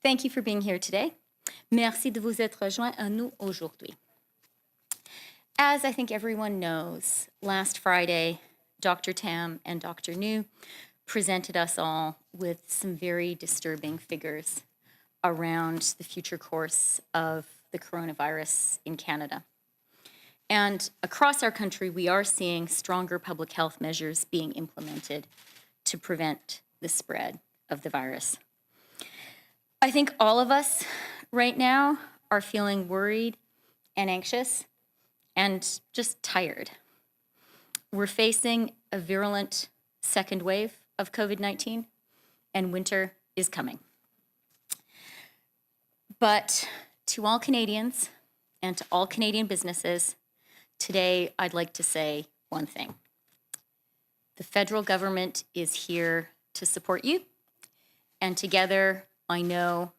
Thank you for being here today. Merci de vous être rejoint à nous aujourd'hui. As I think everyone knows, last Friday, Dr. Tam and Dr. New presented us all with some very disturbing figures around the future course of the coronavirus in Canada. And across our country, we are seeing stronger public health measures being implemented to prevent the spread of the virus. I think all of us right now are feeling worried and anxious and just tired. We're facing a virulent second wave of COVID-19, and winter is coming. But to all Canadians and to all Canadian businesses, today I'd like to say one thing. The federal government is here to support you, and together I know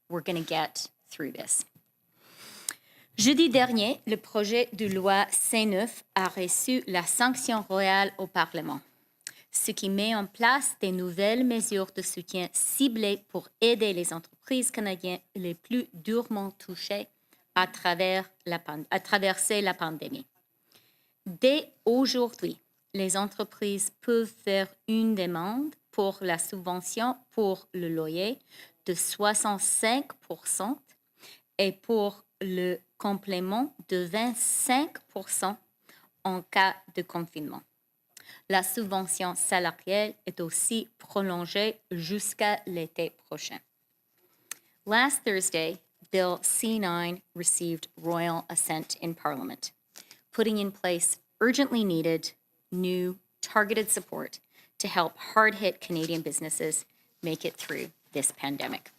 we're going to get through this. Jeudi dernier, le projet de loi C9 a reçu la sanction royale au Parlement, ce qui met en place des nouvelles mesures de soutien ciblées pour aider les entreprises canadiennes les plus durement touchées à traverser la pandémie. Dès aujourd'hui, les entreprises peuvent faire une demande pour la subvention pour le loyer de 65% et pour le complément de 25% en cas de confinement. La subvention salariale est aussi prolongée jusqu'à l'été prochain. Last Thursday, Bill C9 received royal assent in Parliament, putting in place urgently needed new targeted support to help hard-hit Canadian businesses make it through this pandemic.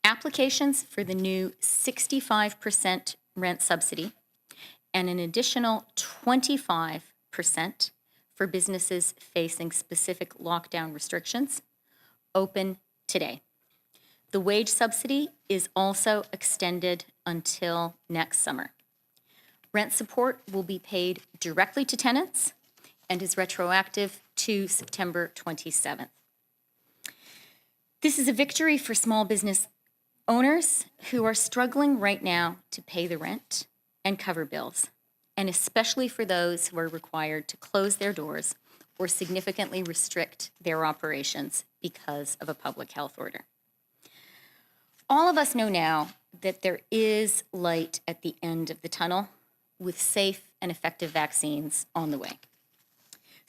Applications for the new 65% rent subsidy and an additional 25% for businesses facing specific lockdown restrictions open today. The wage subsidy is also extended until next summer. Rent support will be paid directly to tenants and is retroactive to September 27th. This is a victory for small business owners who are struggling right now to pay the rent and cover bills, and especially for those who are required to close their doors or significantly restrict their operations because of a public health order. All of us know now that there is light at the end of the tunnel with safe and effective vaccines on the way.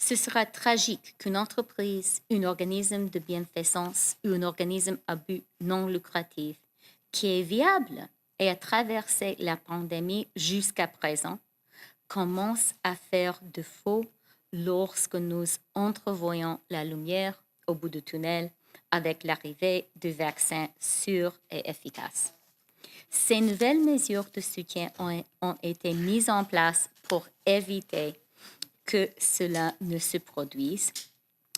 Ce sera tragique qu'une entreprise, un organisme de bienfaisance ou un organisme à but non lucratif qui est viable et a traversé la pandémie jusqu'à présent commence à faire défaut lorsque nous entrevoyons la lumière au bout du tunnel avec l'arrivée de vaccins sûrs et efficaces. Ces nouvelles mesures de soutien ont été mises en place pour éviter que cela ne se produise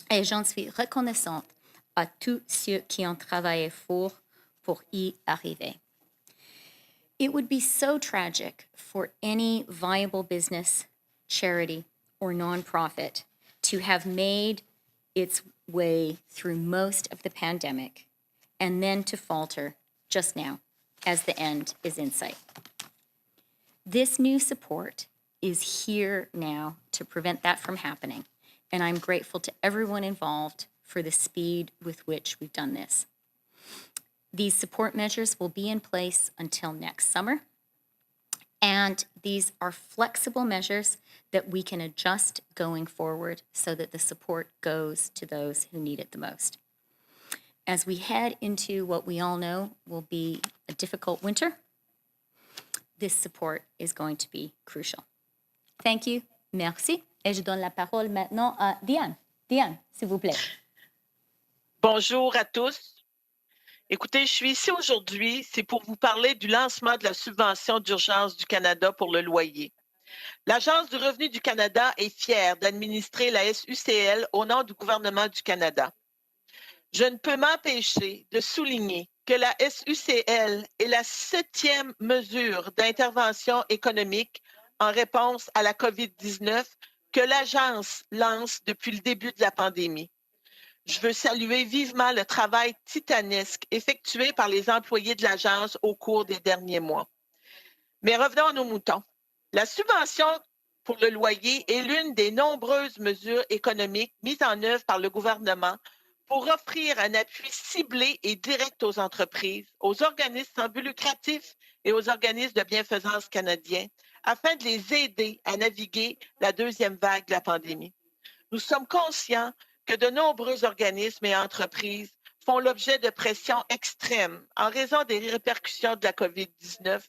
et j'en suis reconnaissante à tous ceux qui ont travaillé fort pour y arriver. It would be so tragic for any viable business, charity, or nonprofit to have made its way through most of the pandemic and then to falter just now as the end is in sight. This new support is here now to prevent that from happening, and I'm grateful to everyone involved for the speed with which we've done this. These support measures will be in place until next summer, and these are flexible measures that we can adjust going forward so that the support goes to those who need it the most. As we head into what we all know will be a difficult winter, this support is going to be crucial. Thank you, merci, et je donne la parole maintenant à Diane. Diane, s'il vous plaît. Bonjour à tous. Écoutez, je suis ici aujourd'hui, c'est pour vous parler du lancement de la subvention d'urgence du Canada pour le loyer. L'Agence du revenu du Canada est fière d'administrer la SUCL au nom du gouvernement du Canada. Je ne peux m'empêcher de souligner que la SUCL est la 7e mesure d'intervention économique en réponse à la COVID-19 que l'Agence lance depuis le début de la pandémie. Je veux saluer vivement le travail titanesque effectué par les employés de l'agence au cours des derniers mois. Mais revenons à nos moutons. La subvention pour le loyer est l'une des nombreuses mesures économiques mises en œuvre par le gouvernement pour offrir un appui ciblé et direct aux entreprises, aux organismes sans but lucratif et aux organismes de bienfaisance canadiens, afin de les aider à naviguer la deuxième vague de la pandémie. Nous sommes conscients que de nombreux organismes et entreprises font l'objet de pressions extrêmes en raison des répercussions de la COVID-19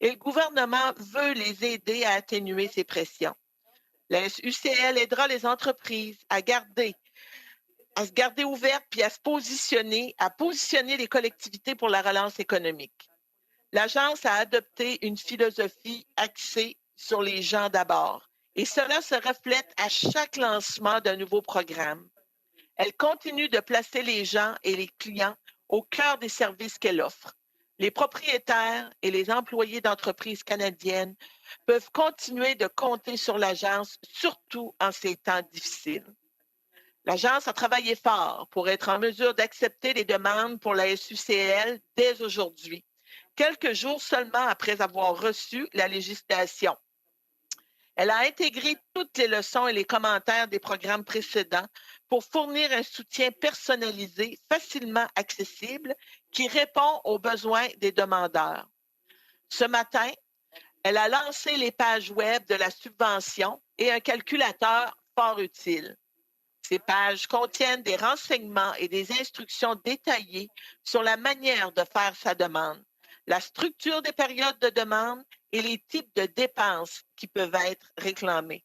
et le gouvernement veut les aider à atténuer ces pressions. La UCL aidera les entreprises à se garder ouvertes puis à positionner les collectivités pour la relance économique. L'agence a adopté une philosophie axée sur les gens d'abord et cela se reflète à chaque lancement d'un nouveau programme. Elle continue de placer les gens et les clients au cœur des services qu'elle offre. Les propriétaires et les employés d'entreprises canadiennes peuvent continuer de compter sur l'agence, surtout en ces temps difficiles. L'agence a travaillé fort pour être en mesure d'accepter les demandes pour la SUCL dès aujourd'hui, quelques jours seulement après avoir reçu la législation. Elle a intégré toutes les leçons et les commentaires des programmes précédents pour fournir un soutien personnalisé, facilement accessible, qui répond aux besoins des demandeurs. Ce matin, elle a lancé les pages web de la subvention et un calculateur fort utile. Ces pages contiennent des renseignements et des instructions détaillées sur la manière de faire sa demande, la structure des périodes de demande et les types de dépenses qui peuvent être réclamées.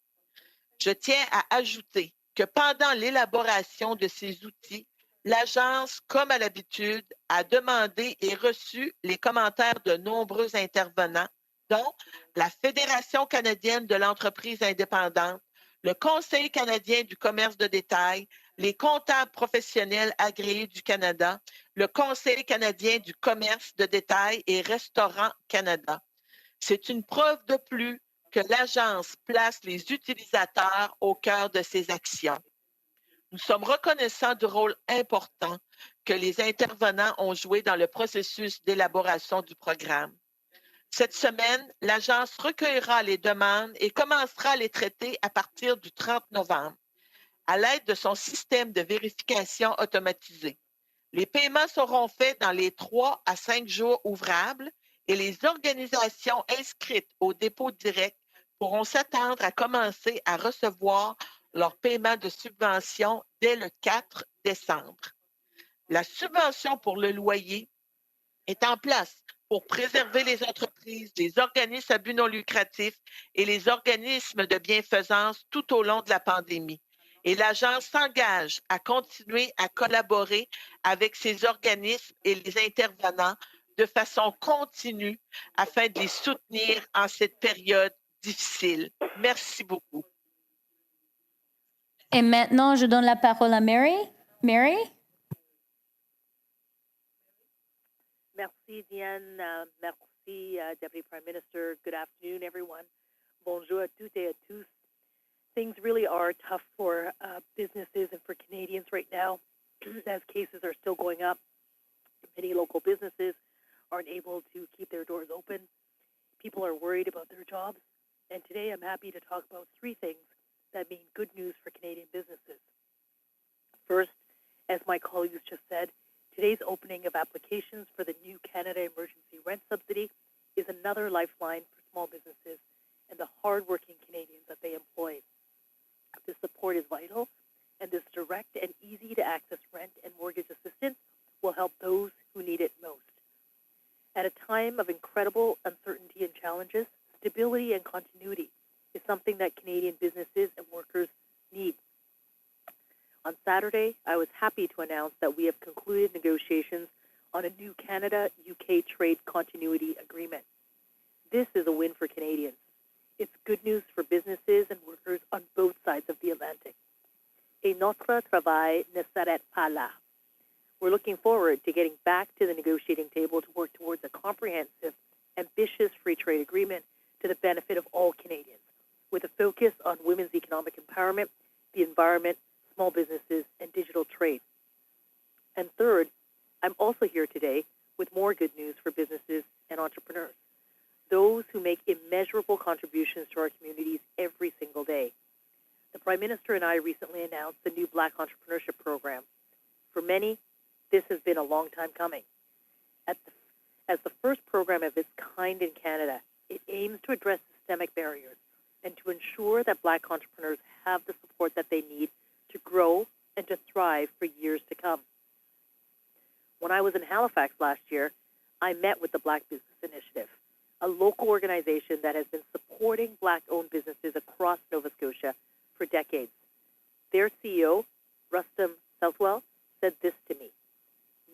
Je tiens à ajouter que pendant l'élaboration de ces outils, l'agence, comme à l'habitude, a demandé et reçu les commentaires de nombreux intervenants, dont la Fédération canadienne de l'entreprise indépendante, le Conseil canadien du commerce de détail, les comptables professionnels agréés du Canada, le Conseil canadien du commerce de détail et Restaurants Canada. C'est une preuve de plus que l'agence place les utilisateurs au cœur de ses actions. Nous sommes reconnaissants du rôle important que les intervenants ont joué dans le processus d'élaboration du programme. Cette semaine, l'agence recueillera les demandes et commencera à les traiter à partir du 30 novembre, à l'aide de son système de vérification automatisé. Les paiements seront faits dans les 3 à 5 jours ouvrables et les organisations inscrites au dépôt direct pourront s'attendre à commencer à recevoir leur paiement de subvention dès le 4 décembre. La subvention pour le loyer est en place pour préserver les entreprises, les organismes à but non lucratif et les organismes de bienfaisance tout au long de la pandémie. Et l'agence s'engage à continuer à collaborer avec ces organismes et les intervenants de façon continue afin de les soutenir en cette période difficile. Merci beaucoup. Et maintenant, je donne la parole à Mary. Mary? Merci, Diane. Merci, Deputy Prime Minister. Good afternoon, everyone. Bonjour à toutes et à tous. Things really are tough for businesses and for Canadians right now as cases are still going up. Many local businesses aren't able to keep their doors open. People are worried about their jobs. And today I'm happy to talk about three things that mean good news for Canadian businesses. First, as my colleagues just said, today's opening of applications for the new Canada Emergency Rent Subsidy is another lifeline for small businesses and the hardworking Canadians that they employ. This support is vital, and this direct and easy-to-access rent and mortgage assistance will help those who need it most. At a time of incredible uncertainty and challenges, stability and continuity is something that Canadian businesses and workers need. On Saturday, I was happy to announce that we have concluded negotiations on a new Canada-UK trade continuity agreement. This is a win for Canadians. It's good news for businesses and workers on both sides of the Atlantic. Et notre travail ne s'arrête pas là. We're looking forward to getting back to the negotiating table to work towards a comprehensive, ambitious free trade agreement to the benefit of all Canadians, with a focus on women's economic empowerment, the environment, small businesses, and digital trade. And third, I'm also here today with more good news for businesses and entrepreneurs, those who make immeasurable contributions to our communities every single day. The Prime Minister and I recently announced the new Black Entrepreneurship Program. For many, this has been a long time coming. As the first program of its kind in Canada, it aims to address systemic barriers and to ensure that Black entrepreneurs have the support that they need to grow and to thrive for years to come. When I was in Halifax last year, I met with the Black Business Initiative, a local organization that has been supporting Black-owned businesses across Nova Scotia for decades. Their CEO, Rustam Southwell, said this to me: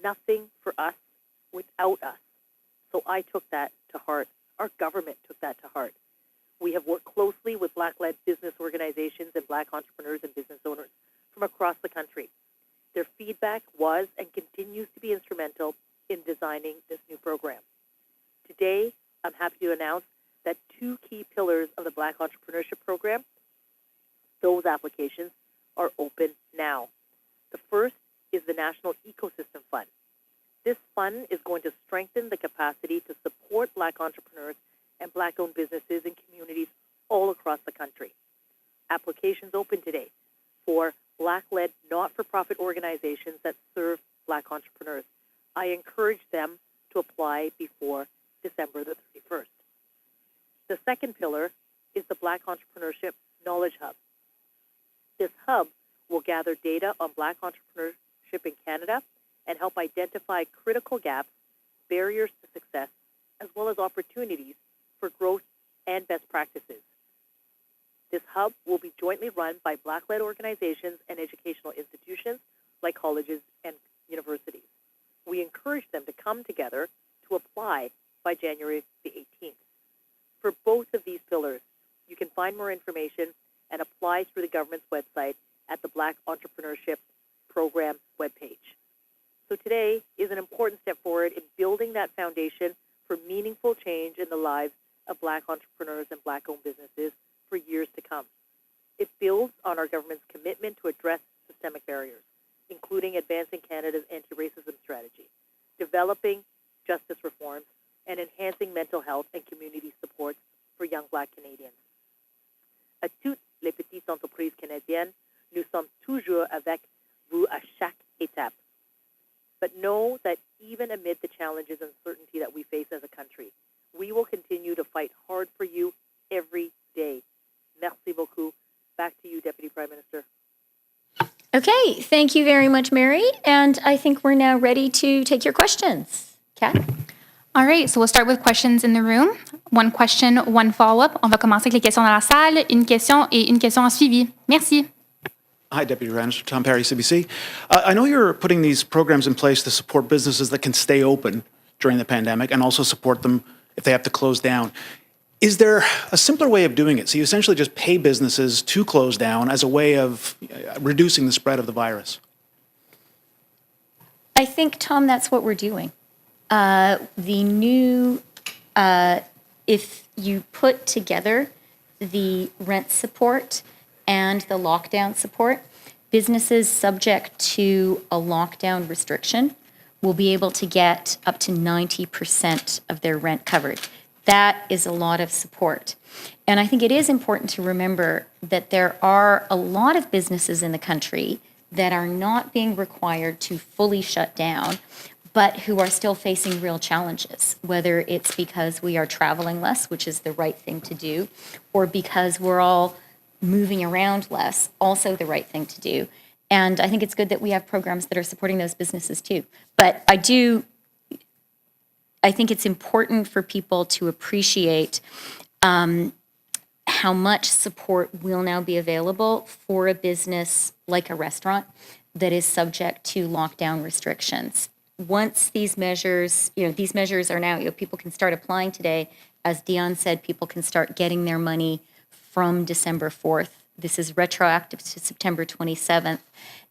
"Nothing for us without us." So I took that to heart. Our government took that to heart. We have worked closely with Black-led business organizations and Black entrepreneurs and business owners from across the country. Their feedback was and continues to be instrumental in designing this new program. Today, I'm happy to announce that two key pillars of the Black Entrepreneurship Program, those applications are open now. The first is the National Ecosystem Fund. This fund is going to strengthen the capacity to support Black entrepreneurs and Black-owned businesses in communities all across the country. Applications open today for Black-led not-for-profit organizations that serve Black entrepreneurs. I encourage them to apply before December the 31st. The second pillar is the Black Entrepreneurship Knowledge Hub. This hub will gather data on Black entrepreneurship in Canada and help identify critical gaps, barriers to success, as well as opportunities for growth and best practices. This hub will be jointly run by Black-led organizations and educational institutions like colleges and universities. We encourage them to come together to apply by January the 18th. For both of these pillars, you can find more information and apply through the government's website at the Black Entrepreneurship Program webpage. So today is an important step forward in building that foundation for meaningful change in the lives of Black entrepreneurs and Black-owned businesses for years to come. It builds on our government's commitment to address systemic barriers, including advancing Canada's anti-racism strategy, developing justice reforms, and enhancing mental health and community support for young Black Canadians. À toutes les petites entreprises canadiennes, nous sommes toujours avec vous à chaque étape. But know that even amid the challenges and uncertainty that we face as a country, we will continue to fight hard for you every day. Merci beaucoup. Back to you, Deputy Prime Minister. Okay, thank you very much, Mary. And I think we're now ready to take your questions. Kat? All right, so we'll start with questions in the room. One question, one follow-up. On va commencer avec les questions dans la salle, une question et une question en suivi. Merci. Hi, Deputy Prime Minister. Tom Perry, CBC. I know you're putting these programs in place to support businesses that can stay open during the pandemic and also support them if they have to close down. Is there a simpler way of doing it? So you essentially just pay businesses to close down as a way of reducing the spread of the virus? I think, Tom, that's what we're doing. If you put together the rent support and the lockdown support, businesses subject to a lockdown restriction will be able to get up to 90% of their rent covered. That is a lot of support. And I think it is important to remember that there are a lot of businesses in the country that are not being required to fully shut down, but who are still facing real challenges, whether it's because we are traveling less, which is the right thing to do, or because we're all moving around less, also the right thing to do. And I think it's good that we have programs that are supporting those businesses too. But I think it's important for people to appreciate how much support will now be available for a business like a restaurant that is subject to lockdown restrictions. Once these measures are now, people can start applying today. As Dion said, people can start getting their money from December 4th. This is retroactive to September 27th.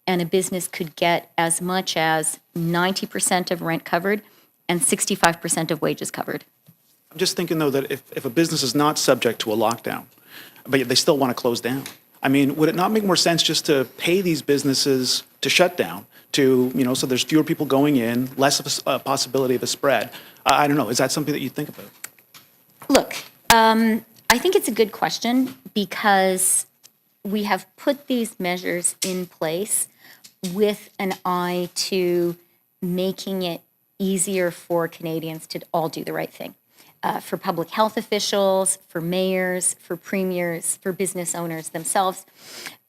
And a business could get as much as 90% of rent covered and 65% of wages covered. I'm just thinking, though, that if a business is not subject to a lockdown, but they still want to close down, I mean, would it not make more sense just to pay these businesses to shut down, to, you know, so there's fewer people going in, less of a possibility of a spread? I don't know. Is that something that you think about? Look, I think it's a good question because we have put these measures in place with an eye to making it easier for Canadians to all do the right thing. For public health officials, for mayors, for premiers, for business owners themselves.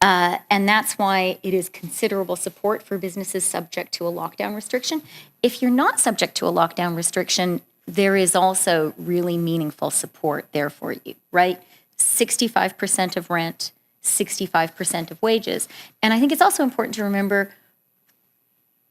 And that's why it is considerable support for businesses subject to a lockdown restriction. If you're not subject to a lockdown restriction, there is also really meaningful support there for you, right? 65% of rent, 65% of wages. And I think it's also important to remember,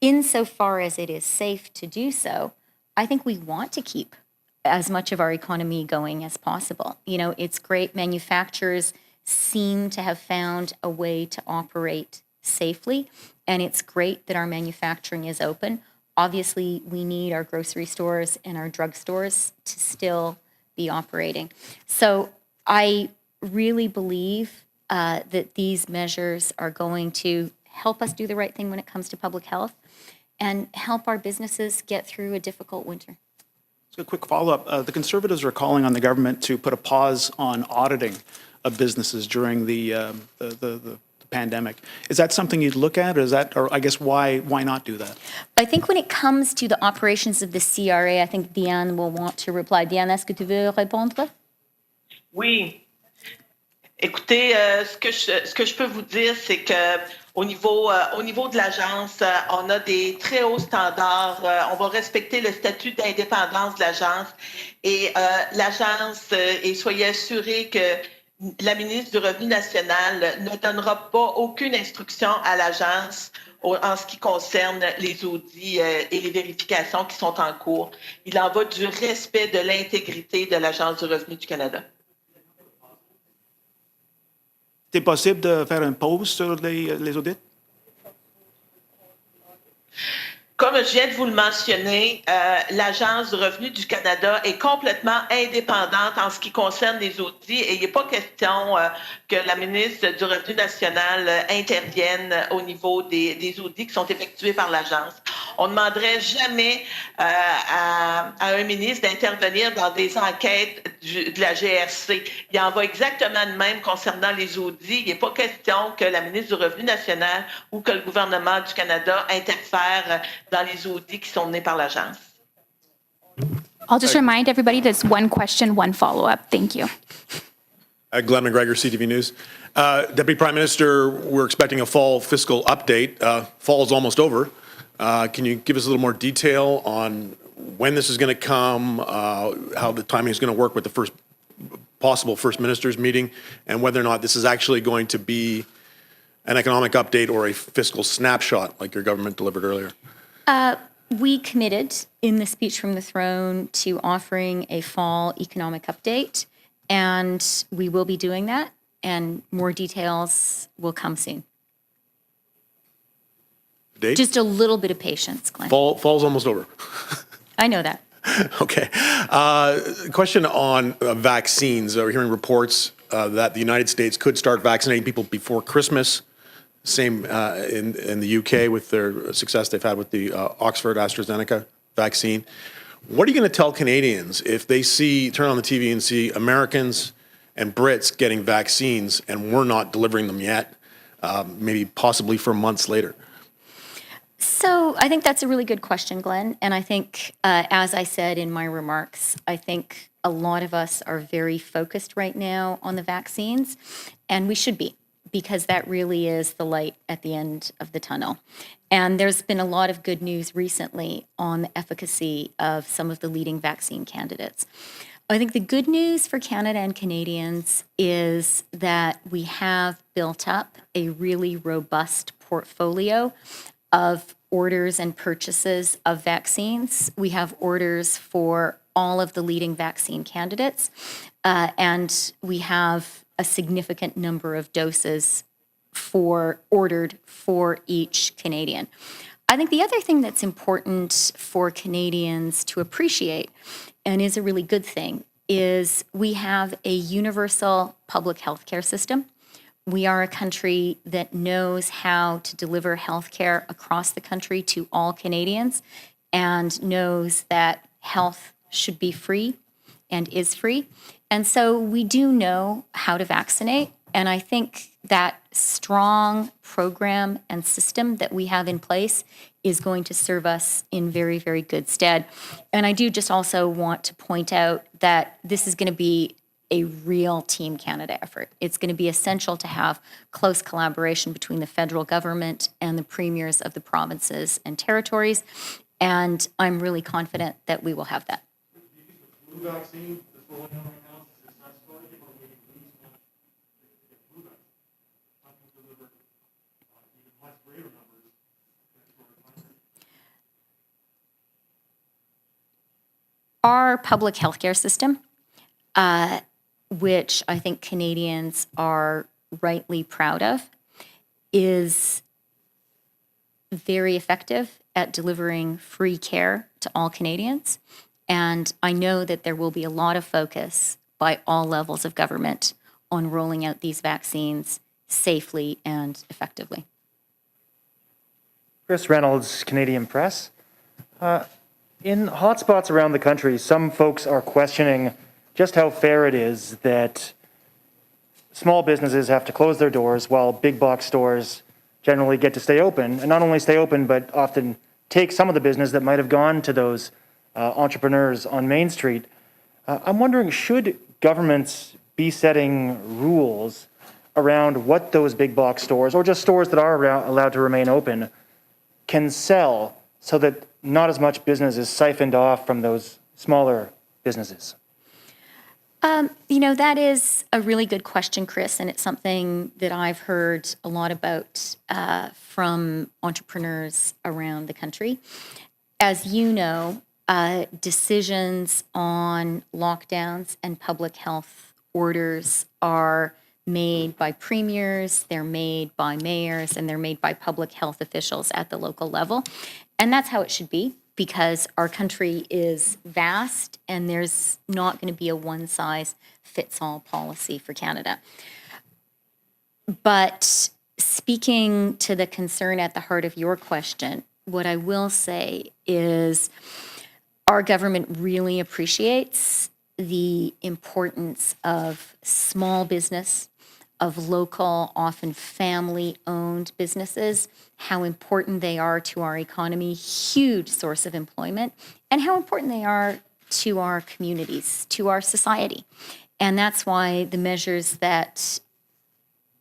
insofar as it is safe to do so, I think we want to keep as much of our economy going as possible. You know, it's great. Manufacturers seem to have found a way to operate safely, and it's great that our manufacturing is open. Obviously, we need our grocery stores and our drugstores to still be operating. So I really believe that these measures are going to help us do the right thing when it comes to public health and help our businesses get through a difficult winter. So a quick follow-up. The Conservatives are calling on the government to put a pause on auditing of businesses during the pandemic. Is that something you'd look at, or I guess why not do that? I think when it comes to the operations of the CRA, I think Diane will want to reply. Diane, est-ce que tu veux répondre? Oui. Écoutez, ce que je peux vous dire, c'est que au niveau de l'agence, on a des très hauts standards. On va respecter le statut d'indépendance de l'agence et l'agence, et soyez assurés que la ministre du Revenu national ne donnera pas aucune instruction à l'agence en ce qui concerne les audits et les vérifications qui sont en cours. Il en va du respect de l'intégrité de l'Agence du Revenu du Canada. C'est possible de faire une pause sur les audits? Comme je viens de vous le mentionner, l'Agence du Revenu du Canada est complètement indépendante en ce qui concerne les audits et il n'est pas question que la ministre du Revenu national intervienne au niveau des audits qui sont effectués par l'Agence. On ne demanderait jamais à un ministre d'intervenir dans des enquêtes de la GRC. Il en va exactement de même concernant les audits. Il n'est pas question que la ministre du Revenu national ou que le gouvernement du Canada interfère dans les audits qui sont menés par l'agence. I'll just remind everybody there's one question, one follow-up. Thank you. Glenn McGregor, CTV News. Deputy Prime Minister, we're expecting a fall fiscal update. Fall is almost over. Can you give us a little more detail on when this is going to come, how the timing is going to work with the possible First Minister's meeting, and whether or not this is actually going to be an economic update or a fiscal snapshot like your government delivered earlier? We committed in the speech from the throne to offering a fall economic update, and we will be doing that, and more details will come soon. Date? Just a little bit of patience, Glenn. Fall's almost over. I know that. Okay. Question on vaccines. We're hearing reports that the United States could start vaccinating people before Christmas. Same in the UK with their success they've had with the Oxford AstraZeneca vaccine. What are you going to tell Canadians if they turn on the TV and see Americans and Brits getting vaccines and we're not delivering them yet, maybe possibly for months later? So I think that's a really good question, Glenn. And I think, as I said in my remarks, I think a lot of us are very focused right now on the vaccines, and we should be, because that really is the light at the end of the tunnel. And there's been a lot of good news recently on the efficacy of some of the leading vaccine candidates. I think the good news for Canada and Canadians is that we have built up a really robust portfolio of orders and purchases of vaccines. We have orders for all of the leading vaccine candidates, and we have a significant number of doses ordered for each Canadian. I think the other thing that's important for Canadians to appreciate, and is a really good thing, is we have a universal public health care system. We are a country that knows how to deliver healthcare across the country to all Canadians and knows that health should be free and is free. And so we do know how to vaccinate. And I think that strong program and system that we have in place is going to serve us in very, very good stead. And I do just also want to point out that this is going to be a real Team Canada effort. It's going to be essential to have close collaboration between the federal government and the premiers of the provinces and territories. And I'm really confident that we will have that. Our public healthcare system, which I think Canadians are rightly proud of, is very effective at delivering free care to all Canadians. And I know that there will be a lot of focus by all levels of government on rolling out these vaccines safely and effectively. Chris Reynolds, Canadian Press. In hotspots around the country, some folks are questioning just how fair it is that small businesses have to close their doors while big box stores generally get to stay open, and not only stay open, but often take some of the business that might have gone to those entrepreneurs on Main Street. I'm wondering, should governments be setting rules around what those big box stores, or just stores that are allowed to remain open, can sell so that not as much business is siphoned off from those smaller businesses? That is a really good question, Chris, and it's something that I've heard a lot about from entrepreneurs around the country. As you know, decisions on lockdowns and public health orders are made by premiers, they're made by mayors, and they're made by public health officials at the local level. And that's how it should be, because our country is vast and there's not going to be a one-size-fits-all policy for Canada. But speaking to the concern at the heart of your question, what I will say is our government really appreciates the importance of small business, of local, often family-owned businesses, how important they are to our economy, huge source of employment, and how important they are to our communities, to our society. And that's why the measures that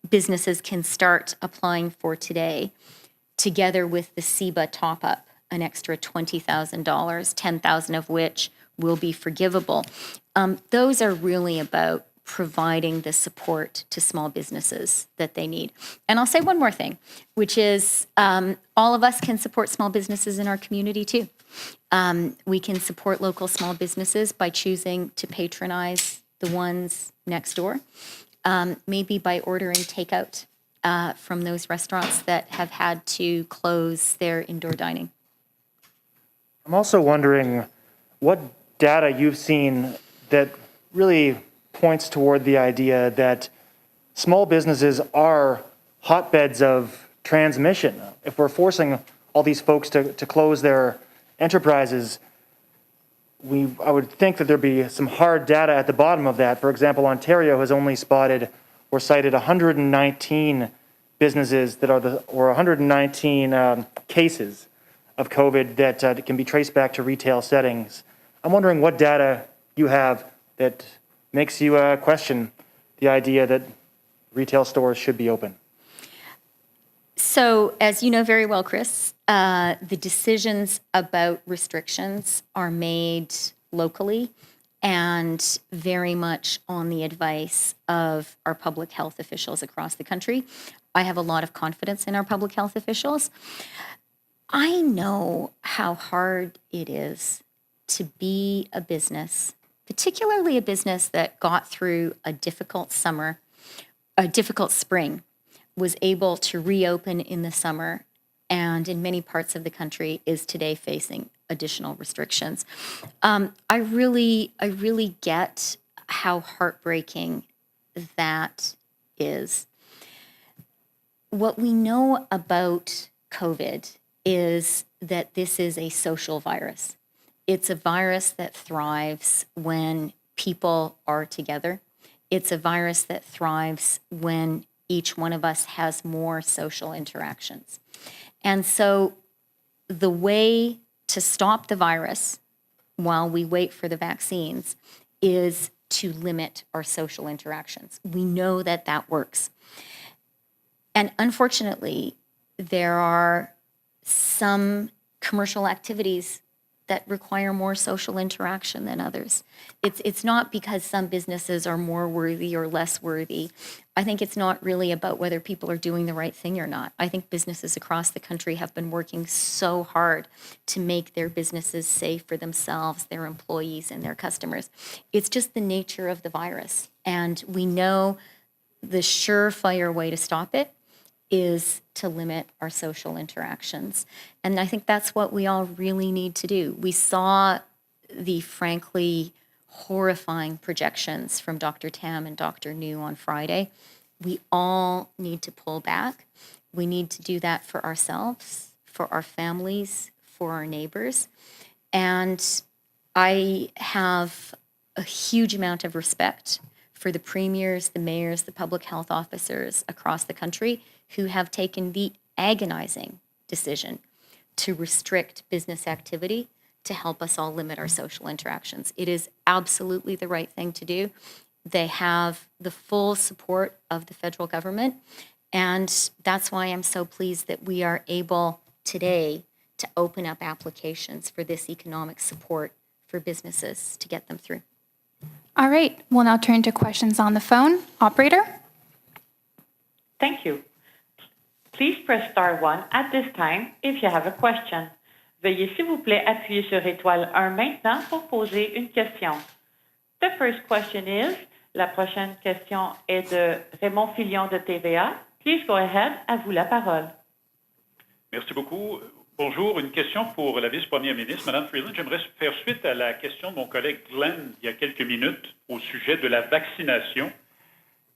businesses can start applying for today, together with the CEBA top-up, an extra $20,000, $10,000 of which will be forgivable, those are really about providing the support to small businesses that they need. And I'll say one more thing, which is all of us can support small businesses in our community too. We can support local small businesses by choosing to patronize the ones next door, maybe by ordering takeout from those restaurants that have had to close their indoor dining. I'm also wondering what data you've seen that really points toward the idea that small businesses are hotbeds of transmission. If we're forcing all these folks to close their enterprises, I would think that there'd be some hard data at the bottom of that. For example, Ontario has only spotted or cited 119 businesses that are or 119 cases of COVID that can be traced back to retail settings. I'm wondering what data you have that makes you question the idea that retail stores should be open. So, as you know very well, Chris, the decisions about restrictions are made locally and very much on the advice of our public health officials across the country. I have a lot of confidence in our public health officials. I know how hard it is to be a business, particularly a business that got through a difficult summer, a difficult spring, was able to reopen in the summer, and in many parts of the country is today facing additional restrictions. I really get how heartbreaking that is. what we know about COVID is that this is a social virus. It's a virus that thrives when people are together. It's a virus that thrives when each one of us has more social interactions. And so the way to stop the virus while we wait for the vaccines is to limit our social interactions. We know that that works. And unfortunately, there are some commercial activities that require more social interaction than others. It's not because some businesses are more worthy or less worthy. I think it's not really about whether people are doing the right thing or not. I think businesses across the country have been working so hard to make their businesses safe for themselves, their employees, and their customers. It's just the nature of the virus. And we know the surefire way to stop it is to limit our social interactions. And I think that's what we all really need to do. We saw the frankly horrifying projections from Dr. Tam and Dr. New on Friday. We all need to pull back. We need to do that for ourselves, for our families, for our neighbors. And I have a huge amount of respect for the premiers, the mayors, the public health officers across the country who have taken the agonizing decision to restrict business activity to help us all limit our social interactions. It is absolutely the right thing to do. They have the full support of the federal government, and that's why I'm so pleased that we are able today to open up applications for this economic support for businesses to get them through. All right, we'll now turn to questions on the phone. Operator? Thank you. Please press star 1 at this time if you have a question. Veuillez s'il vous plaît appuyer sur étoile 1 maintenant pour poser une question. The first question is, la prochaine question est de Raymond Filion de TVA. Please go ahead, à vous la parole. Merci beaucoup. Bonjour, une question pour la vice-première ministre, Mme Freeland. J'aimerais faire suite à la question de mon collègue Glenn il y a quelques minutes au sujet de la vaccination.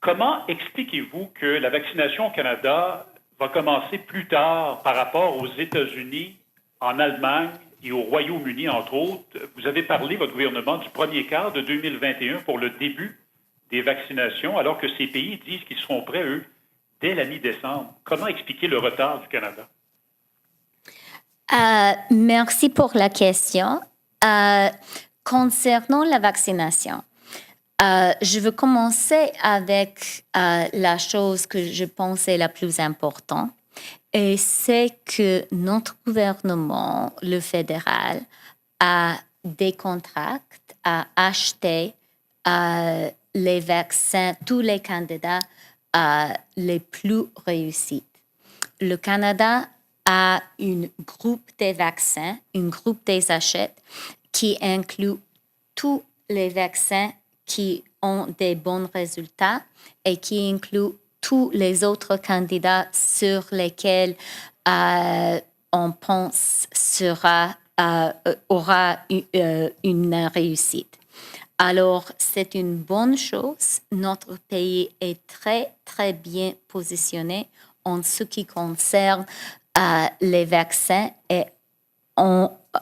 Comment expliquez-vous que la vaccination au Canada va commencer plus tard par rapport aux États-Unis, en Allemagne et au Royaume-Uni, entre autres? Vous avez parlé, votre gouvernement, du premier quart de 2021 pour le début des vaccinations, alors que ces pays disent qu'ils seront prêts, eux, dès la mi-décembre. Comment expliquer le retard du Canada? Merci pour la question. Concernant la vaccination, je veux commencer avec la chose que je pense est la plus importante, et c'est que notre gouvernement, le fédéral, a des contrats à acheter les vaccins, tous les candidats les plus réussis. Le Canada a un groupe des vaccins, un groupe des achats qui inclut tous les vaccins qui ont des bons résultats et qui inclut tous les autres candidats sur lesquels on pense aura une réussite. Alors, c'est une bonne chose. Notre pays est très, très bien positionné en ce qui concerne les vaccins et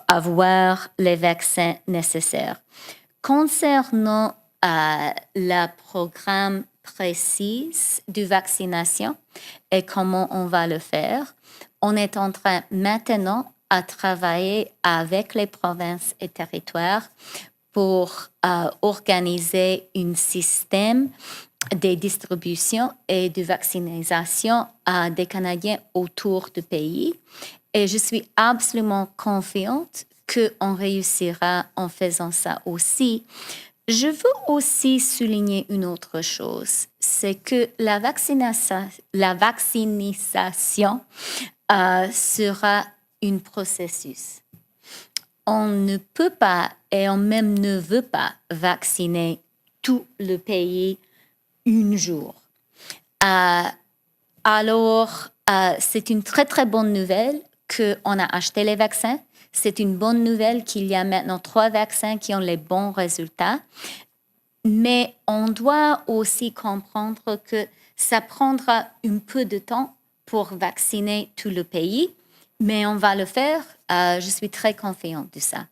avoir les vaccins nécessaires. Concernant le programme précis de vaccination et comment on va le faire, on est en train maintenant à travailler avec les provinces et territoires pour organiser un système de distribution et de vaccination des Canadiens autour du pays. Et je suis absolument confiante qu'on réussira en faisant ça aussi. Je veux aussi souligner une autre chose, c'est que la vaccination sera un processus. On ne peut pas et on même ne veut pas vacciner tout le pays un jour. Alors, c'est une très, très bonne nouvelle qu'on a acheté les vaccins. C'est une bonne nouvelle qu'il y a maintenant 3 vaccins qui ont les bons résultats. Mais on doit aussi comprendre que ça prendra un peu de temps pour vacciner tout le pays, mais on va le faire. Je suis très confiante de ça.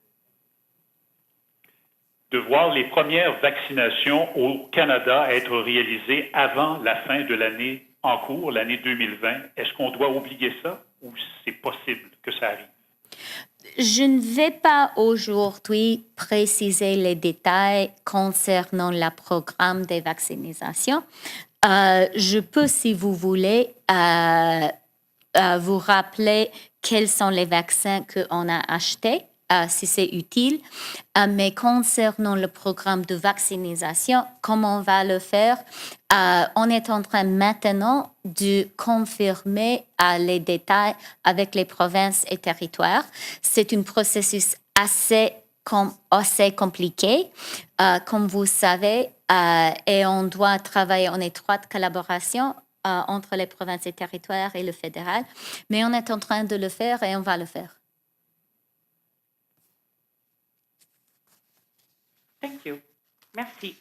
De voir les premières vaccinations au Canada être réalisées avant la fin de l'année en cours, l'année 2020, est-ce qu'on doit oublier ça ou c'est possible que ça arrive? Je ne vais pas aujourd'hui préciser les détails concernant le programme de vaccination. Je peux, si vous voulez, vous rappeler quels sont les vaccins qu'on a achetés, si c'est utile. Mais concernant le programme de vaccination, comment on va le faire? On est en train maintenant de confirmer les détails avec les provinces et territoires. C'est un processus assez compliqué, comme vous savez, et on doit travailler en étroite collaboration entre les provinces et territoires et le fédéral. Mais on est en train de le faire et on va le faire. Thank you. Merci.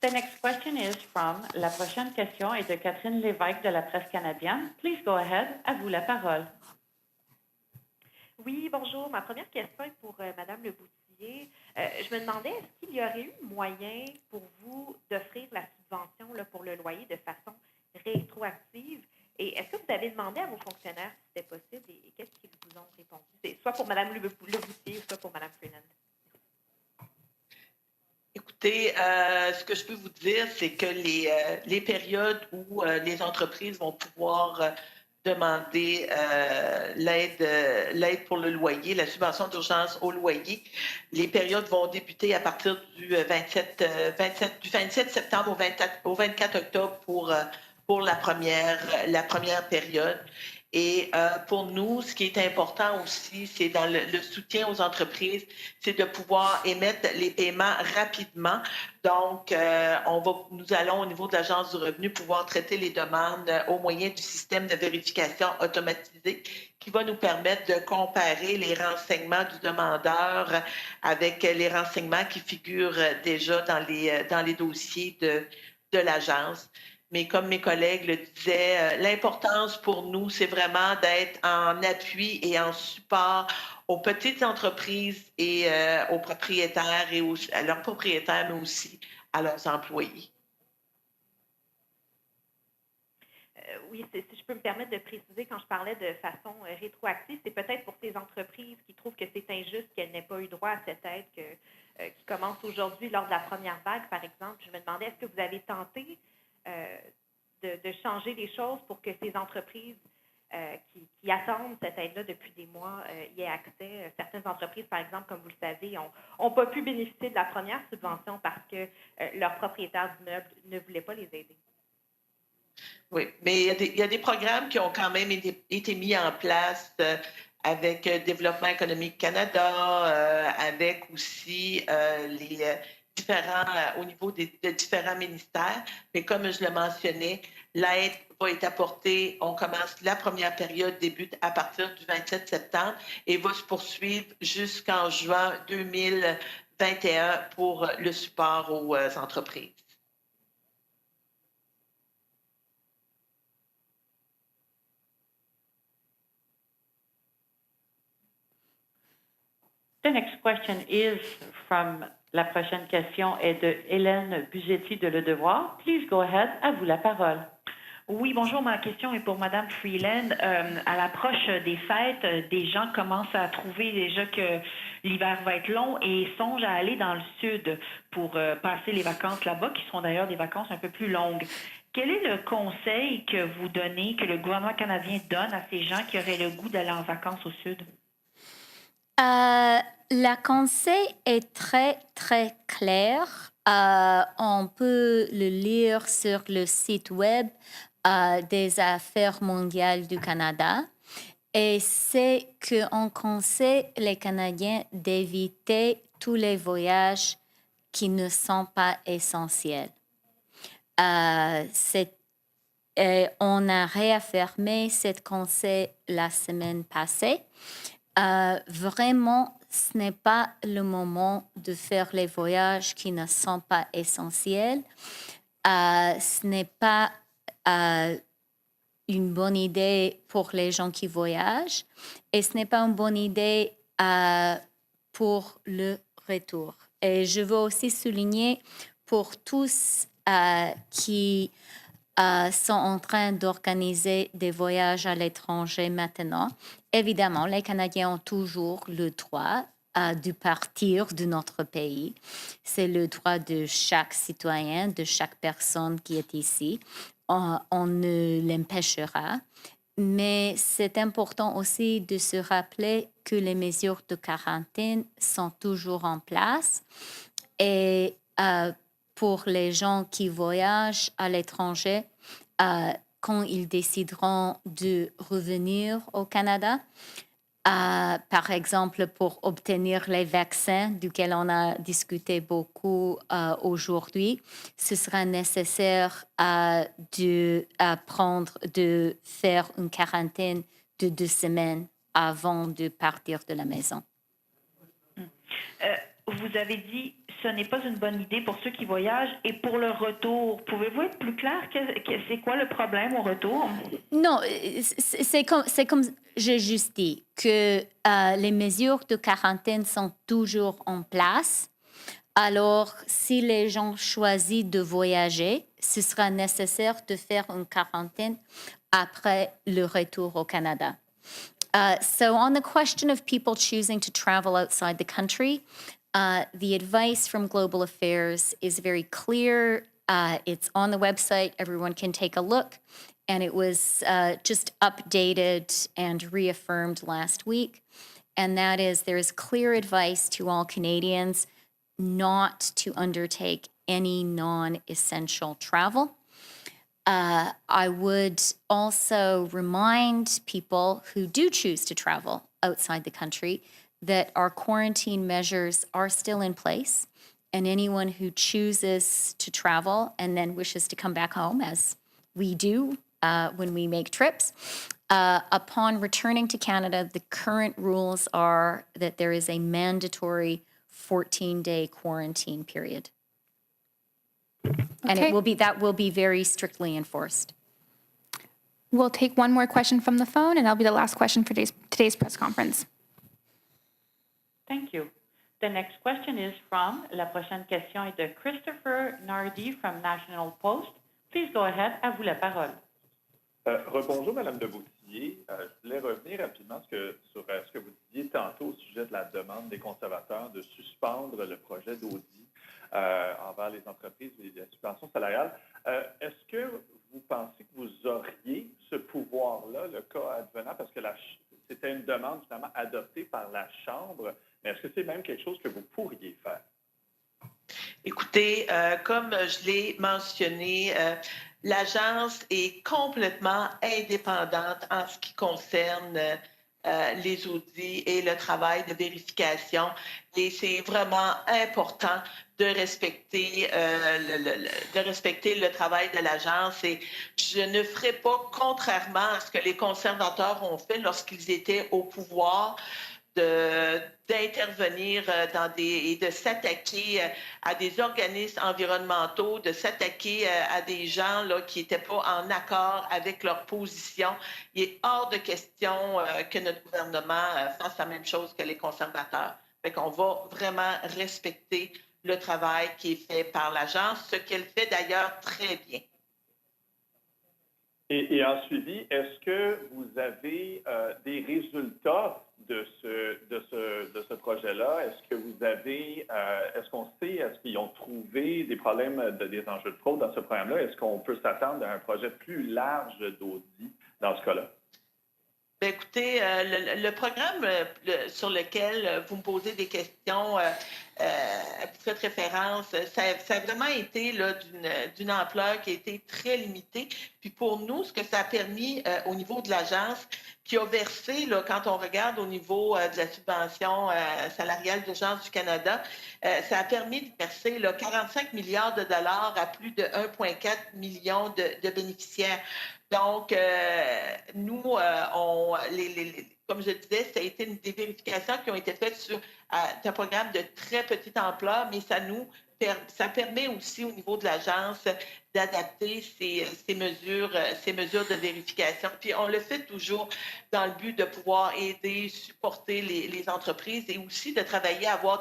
The next question is from, la prochaine question est de Catherine Lévesque de la Presse canadienne. Please go ahead, à vous la parole. Oui, bonjour. Ma première question est pour Mme Lebouthillier. Je me demandais, est-ce qu'il y aurait eu moyen pour vous d'offrir la subvention là, pour le loyer de façon rétroactive? Et est-ce que vous avez demandé à vos fonctionnaires si c'était possible et qu'est-ce qu'ils vous ont répondu? C'est soit pour Mme Lebouthillier, soit pour Mme Freeland. Écoutez, ce que je peux vous dire, c'est que les périodes où les entreprises vont pouvoir demander l'aide pour le loyer, la subvention d'urgence au loyer, les périodes vont débuter à partir du 27 septembre au 24 octobre pour la première période. Et pour nous, ce qui est important aussi, c'est dans le soutien aux entreprises, c'est de pouvoir émettre les paiements rapidement. Donc, nous allons au niveau de l'Agence du revenu pouvoir traiter les demandes au moyen du système de vérification automatisé qui va nous permettre de comparer les renseignements du demandeur avec les renseignements qui figurent déjà dans les dossiers de l'agence. Mais comme mes collègues le disaient, l'importance pour nous, c'est vraiment d'être en appui et en support aux petites entreprises et aux propriétaires et à leurs propriétaires, mais aussi à leurs employés. Oui, si je peux me permettre de préciser, quand je parlais de façon rétroactive, c'est peut-être pour ces entreprises qui trouvent que c'est injuste qu'elles n'aient pas eu droit à cette aide qui commence aujourd'hui lors de la première vague, par exemple. Je me demandais, est-ce que vous avez tenté de changer les choses pour que ces entreprises qui attendent cette aide-là depuis des mois y aient accès? Certaines entreprises, par exemple, comme vous le savez, n'ont pas pu bénéficier de la première subvention parce que leurs propriétaires d'immeubles ne voulaient pas les aider. Oui, mais il y a des programmes qui ont quand même été mis en place avec Développement économique Canada, avec aussi les différents, au niveau de différents ministères. Mais comme je le mentionnais, l'aide va être apportée, on commence, la première période débute à partir du 27 septembre et va se poursuivre jusqu'en juin 2021 pour le support aux entreprises. The next question is from, la prochaine question est de Hélène Buzetti de Le Devoir. Please go ahead, à vous la parole. Oui, bonjour. Ma question est pour Mme Freeland. À l'approche des fêtes, des gens commencent à trouver déjà que l'hiver va être long et songent à aller dans le sud pour passer les vacances là-bas, qui seront d'ailleurs des vacances un peu plus longues. Quel est le conseil que vous donnez, que le gouvernement canadien donne à ces gens qui auraient le goût d'aller en vacances au sud? Le conseil est très, très clair. On peut le lire sur le site web des Affaires mondiales du Canada. Et c'est qu'on conseille les Canadiens d'éviter tous les voyages qui ne sont pas essentiels. On a réaffirmé ce conseil la semaine passée. Vraiment, ce n'est pas le moment de faire les voyages qui ne sont pas essentiels. Ce n'est pas une bonne idée pour les gens qui voyagent et ce n'est pas une bonne idée pour le retour. Et je veux aussi souligner pour tous qui sont en train d'organiser des voyages à l'étranger maintenant. Évidemment, les Canadiens ont toujours le droit de partir de notre pays. C'est le droit de chaque citoyen, de chaque personne qui est ici. On ne l'empêchera. Mais c'est important aussi de se rappeler que les mesures de quarantaine sont toujours en place. Et pour les gens qui voyagent à l'étranger, quand ils décideront de revenir au Canada, par exemple, pour obtenir les vaccins duquel on a discuté beaucoup aujourd'hui, ce sera nécessaire de faire une quarantaine de 2 semaines avant de partir de la maison. Vous avez dit ce n'est pas une bonne idée pour ceux qui voyagent et pour le retour. Pouvez-vous être plus clair? C'est quoi le problème au retour? Non, c'est comme j'ai juste dit, que les mesures de quarantaine sont toujours en place. Alors, si les gens choisissent de voyager, ce sera nécessaire de faire une quarantaine après le retour au Canada. So on the question of people choosing to travel outside the country, the advice from Global Affairs is very clear. It's on the website. Everyone can take a look. And it was just updated and reaffirmed last week. And that is, there is clear advice to all Canadians not to undertake any non-essential travel. I would also remind people who do choose to travel outside the country that our quarantine measures are still in place, and anyone who chooses to travel and then wishes to come back home, as we do when we make trips, upon returning to Canada, the current rules are that there is a mandatory 14-day quarantine period. And Okay. that will be very strictly enforced. We'll take one more question from the phone, and that'll be the last question for today's press conference. Thank you. The next question is from, la prochaine question est de Christopher Nardi from National Post. Please go ahead, à vous la parole. Rebonjour, Madame Lebouthillier. Je voulais revenir rapidement sur ce que vous disiez tantôt au sujet de la demande des conservateurs de suspendre le projet d'audit envers les entreprises et les subventions salariales. Est-ce que vous pensez que vous auriez ce pouvoir-là, le cas advenant, parce que c'était une demande finalement adoptée par la Chambre, mais est-ce que c'est même quelque chose que vous pourriez faire? Écoutez, comme je l'ai mentionné, l'agence est complètement indépendante en ce qui concerne les audits et le travail de vérification. Et c'est vraiment important de respecter le travail de l'agence. Et je ne ferai pas, contrairement à ce que les conservateurs ont fait lorsqu'ils étaient au pouvoir, d'intervenir et de s'attaquer à des organismes environnementaux, de s'attaquer à des gens là, qui n'étaient pas en accord avec leur position. Il est hors de question que notre gouvernement fasse la même chose que les conservateurs. Fait qu'on va vraiment respecter le travail qui est fait par l'agence, ce qu'elle fait d'ailleurs très bien. Et en suivi, est-ce que vous avez des résultats de ce projet-là? Est-ce qu'on sait, est-ce qu'ils ont trouvé des problèmes, des enjeux de fraude dans ce programme-là? Est-ce qu'on peut s'attendre à un projet plus large d'audit dans ce cas-là? Bien, écoutez, le programme sur lequel vous me posez des questions, vous faites référence, ça a vraiment été là, d'une ampleur qui a été très limitée. Puis pour nous, ce que ça a permis au niveau de l'agence, qui a versé, là, quand on regarde au niveau de la subvention salariale d'urgence du Canada, ça a permis de verser là, 45 milliards de dollars à plus de 1,4 million de bénéficiaires. Donc, nous, comme je disais, ça a été des vérifications qui ont été faites sur un programme de très petite ampleur, mais ça nous ça permet aussi au niveau de l'agence d'adapter ces mesures de vérification. Puis on le fait toujours dans le but de pouvoir aider, supporter les entreprises et aussi de travailler à avoir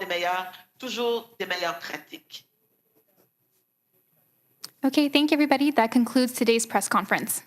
toujours des meilleures pratiques. Okay, thank you, everybody. That concludes today's press conference.